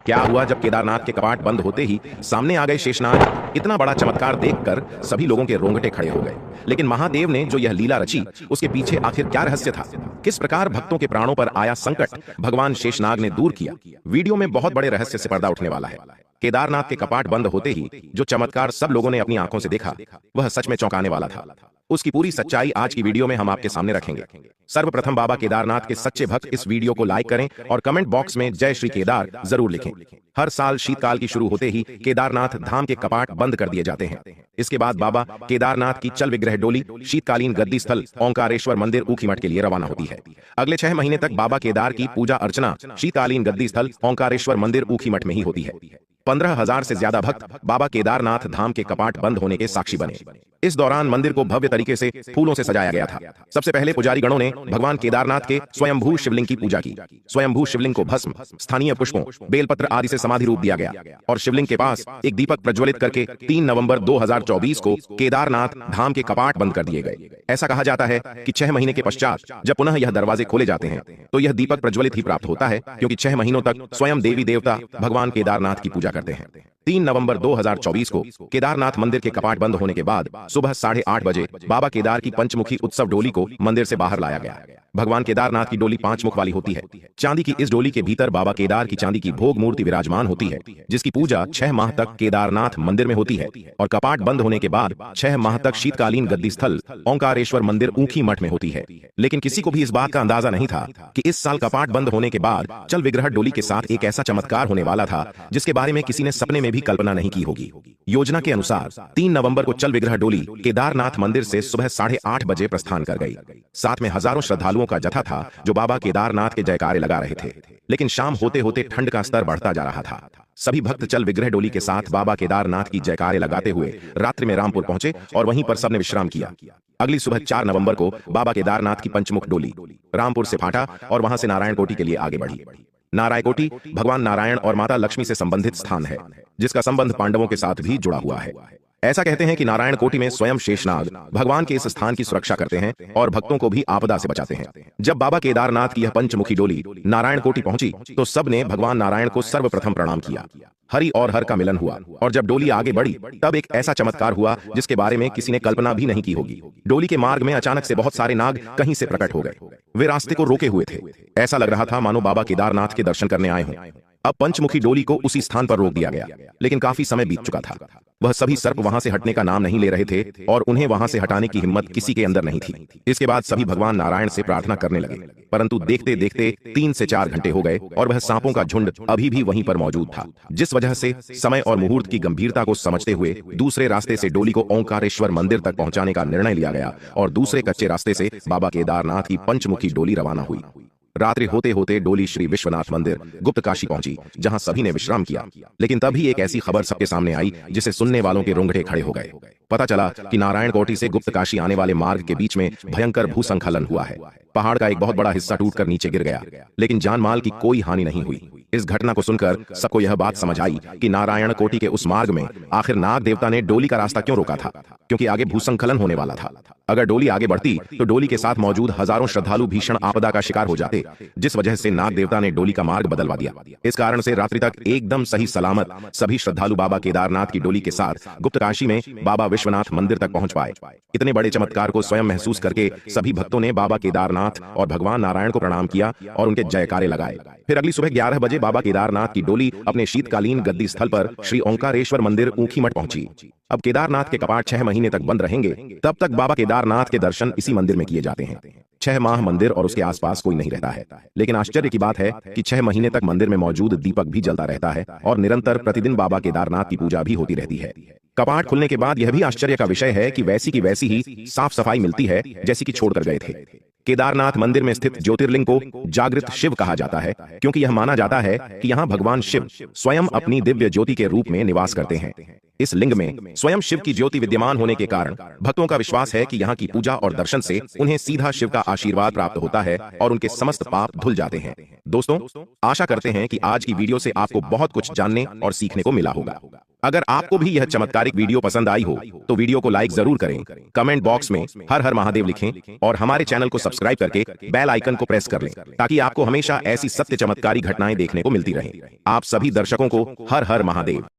क्या हुआ जब केदारनाथ के कपाट बंद होते ही सामने आ गए शेषनाग। इतना बड़ा चमत्कार देखकर सभी लोगों के रोंगटे खड़े हो गए। लेकिन महादेव ने जो यह लीला रची, उसके पीछे आखिर क्या रहस्य था? किस प्रकार भक्तों के प्राणों पर आया संकट भगवान शेषनाग ने दूर किया? वीडियो में बहुत बड़े रहस्य से पर्दा उठने वाला है। केदारनाथ के कपाट बंद होते ही जो चमत्कार सब लोगों ने अपनी आंखों से देखा, वह सच में चौंकाने वाला था। उसकी पूरी सच्चाई आज की वीडियो में हम आपके सामने रखेंगे। सर्वप्रथम बाबा केदारनाथ के सच्चे भक्त इस वीडियो को लाइक करें और कमेंट बॉक्स में जय श्री केदार जरूर लिखें। हर साल शीतकाल की शुरू होते ही केदारनाथ धाम के कपाट बंद कर दिए जाते हैं। इसके बाद बाबा केदारनाथ की चल विग्रह डोली शीतकालीन गद्दी स्थल ओंकारेश्वर मंदिर ऊखीमठ के लिए रवाना होती है। अगले 6 महीने तक बाबा केदार की पूजा अर्चना शीतकालीन गद्दी स्थल ओंकारेश्वर मंदिर ऊखीमठ में ही होती है। 15,000 से ज्यादा भक्त बाबा केदारनाथ धाम के कपाट बंद होने के साक्षी बने। इस दौरान मंदिर को भव्य तरीके से फूलों से सजाया गया था। सबसे पहले पुजारी गणों ने भगवान केदारनाथ के स्वयंभू शिवलिंग की पूजा की। स्वयंभू शिवलिंग को भस्म, स्थानीय पुष्पों, बेलपत्र आदि से समाधि रूप दिया गया और शिवलिंग के पास एक दीपक प्रज्वलित करके 3 नवंबर 2024 को केदारनाथ धाम के कपाट बंद कर दिए गए। ऐसा कहा जाता है कि 6 महीने के पश्चात जब पुनः यह दरवाजे खोले जाते हैं तो यह दीपक प्रज्वलित ही प्राप्त होता है, क्योंकि 6 महीनों तक स्वयं देवी देवता भगवान केदारनाथ की पूजा करते हैं। 3 नवंबर 2024 को केदारनाथ मंदिर के कपाट बंद होने के बाद सुबह 8:30 बजे बाबा केदार की पंचमुखी उत्सव डोली को मंदिर से बाहर लाया गया। भगवान केदारनाथ की डोली 5 मुख वाली होती है। चांदी की इस डोली के भीतर बाबा केदार की चांदी की भोग मूर्ति विराजमान होती है, जिसकी पूजा 6 माह तक केदारनाथ मंदिर में होती है और कपाट बंद होने के बाद 6 माह तक शीतकालीन गद्दी स्थल ओंकारेश्वर मंदिर ऊखीमठ में होती है। लेकिन किसी को भी इस बात का अंदाजा नहीं था कि इस साल कपाट बंद होने के बाद चल विग्रह डोली के साथ एक ऐसा चमत्कार होने वाला था जिसके बारे में किसी ने सपने में भी कल्पना नहीं की होगी। योजना के अनुसार 3 नवंबर को चल विग्रह डोली केदारनाथ मंदिर से सुबह 8:30 बजे प्रस्थान कर गई। साथ में हजारों श्रद्धालुओं का जत्था था जो बाबा केदारनाथ के जयकारे लगा रहे थे। लेकिन शाम होते होते ठंड का स्तर बढ़ता जा रहा था। सभी भक्त चल विग्रह डोली के साथ बाबा केदारनाथ की जयकारे लगाते हुए रात्रि में रामपुर पहुंचे और वहीं पर सबने विश्राम किया। अगली सुबह 4 नवंबर को बाबा केदारनाथ की पंचमुख डोली रामपुर से फाटा और वहां से नारायणकोटि के लिए आगे बढ़ी। नारायणकोटि भगवान नारायण और माता लक्ष्मी से संबंधित स्थान है, जिसका संबंध पांडवों के साथ भी जुड़ा हुआ है। ऐसा कहते हैं कि नारायणकोटि में स्वयं शेषनाग भगवान के इस स्थान की सुरक्षा करते हैं और भक्तों को भी आपदा से बचाते हैं। जब बाबा केदारनाथ की यह पंचमुखी डोली नारायणकोटि पहुंची तो सबने भगवान नारायण को सर्वप्रथम प्रणाम किया। हरि और हर का मिलन हुआ और जब डोली आगे बढ़ी तब एक ऐसा चमत्कार हुआ जिसके बारे में किसी ने कल्पना भी नहीं की होगी। डोली के मार्ग में अचानक से बहुत सारे नाग कहीं से प्रकट हो गए। वे रास्ते को रोके हुए थे। ऐसा लग रहा था मानो बाबा केदारनाथ के दर्शन करने आए हों। अब पंचमुखी डोली को उसी स्थान पर रोक दिया गया, लेकिन काफी समय बीत चुका था। वह सभी सर्प वहां से हटने का नाम नहीं ले रहे थे और उन्हें वहां से हटाने की हिम्मत किसी के अंदर नहीं थी। इसके बाद सभी भगवान नारायण से प्रार्थना करने लगे, परंतु देखते देखते 3 से 4 घंटे हो गए और वह सांपों का झुंड अभी भी वहीं पर मौजूद था। जिस वजह से समय और मुहूर्त की गंभीरता को समझते हुए दूसरे रास्ते से डोली को ओंकारेश्वर मंदिर तक पहुंचाने का निर्णय लिया गया और दूसरे कच्चे रास्ते से बाबा केदारनाथ की पंचमुखी डोली रवाना हुई। रात्रि होते होते डोली श्री विश्वनाथ मंदिर गुप्त काशी पहुंची, जहां सभी ने विश्राम किया। लेकिन तभी एक ऐसी खबर सबके सामने आई जिसे सुनने वालों के रोंगटे खड़े हो गए। पता चला कि नारायणकोटि से गुप्त काशी आने वाले मार्ग के बीच में भयंकर भूसंखलन हुआ है। पहाड़ का एक बहुत बड़ा हिस्सा टूटकर नीचे गिर गया, लेकिन जान माल की कोई हानि नहीं हुई। इस घटना को सुनकर सबको यह बात समझ आई कि नारायणकोटि के उस मार्ग में आखिर नाग देवता ने डोली का रास्ता क्यों रोका था, क्योंकि आगे भूसंखलन होने वाला था। अगर डोली आगे बढ़ती तो डोली के साथ मौजूद हजारों श्रद्धालु भीषण आपदा का शिकार हो जाते, जिस वजह से नाग देवता ने डोली का मार्ग बदलवा दिया। इस कारण से रात्रि तक एकदम सही सलामत सभी श्रद्धालु बाबा केदारनाथ की डोली के साथ गुप्त काशी में बाबा विश्वनाथ मंदिर तक पहुंच पाए। इतने बड़े चमत्कार को स्वयं महसूस करके सभी भक्तों ने बाबा केदारनाथ और भगवान नारायण को प्रणाम किया और उनके जयकारे लगाए। फिर अगली सुबह 11 बजे बाबा केदारनाथ की डोली अपने शीतकालीन गद्दी स्थल पर श्री ओंकारेश्वर मंदिर ऊखीमठ पहुंची। अब केदारनाथ के कपाट 6 महीने तक बंद रहेंगे, तब तक बाबा केदारनाथ के दर्शन इसी मंदिर में किए जाते हैं। 6 माह मंदिर और उसके आसपास कोई नहीं रहता है, लेकिन आश्चर्य की बात है कि 6 महीने तक मंदिर में मौजूद दीपक भी जलता रहता है और निरंतर प्रतिदिन बाबा केदारनाथ की पूजा भी होती रहती है। कपाट खुलने के बाद यह भी आश्चर्य का विषय है कि वैसी की वैसी ही साफ सफाई मिलती है जैसी कि छोड़कर गए थे। केदारनाथ मंदिर में स्थित ज्योतिर्लिंग को जागृत शिव कहा जाता है, क्योंकि यह माना जाता है कि यहाँ भगवान शिव स्वयं अपनी दिव्य ज्योति के रूप में निवास करते हैं। इस लिंग में स्वयं शिव की ज्योति विद्यमान होने के कारण भक्तों का विश्वास है कि यहाँ की पूजा और दर्शन से उन्हें सीधा शिव का आशीर्वाद प्राप्त होता है और उनके समस्त पाप धुल जाते हैं। दोस्तों, आशा करते हैं कि आज की वीडियो से आपको बहुत कुछ जानने और सीखने को मिला होगा। अगर आपको भी यह चमत्कारिक वीडियो पसंद आई हो तो वीडियो को लाइक जरूर करें, कमेंट बॉक्स में हर हर महादेव लिखें और हमारे चैनल को सब्सक्राइब करके बेल आइकन को प्रेस कर लें ताकि आपको हमेशा ऐसी सत्य चमत्कारी घटनाएं देखने को मिलती रहें। आप सभी दर्शकों को हर हर महादेव।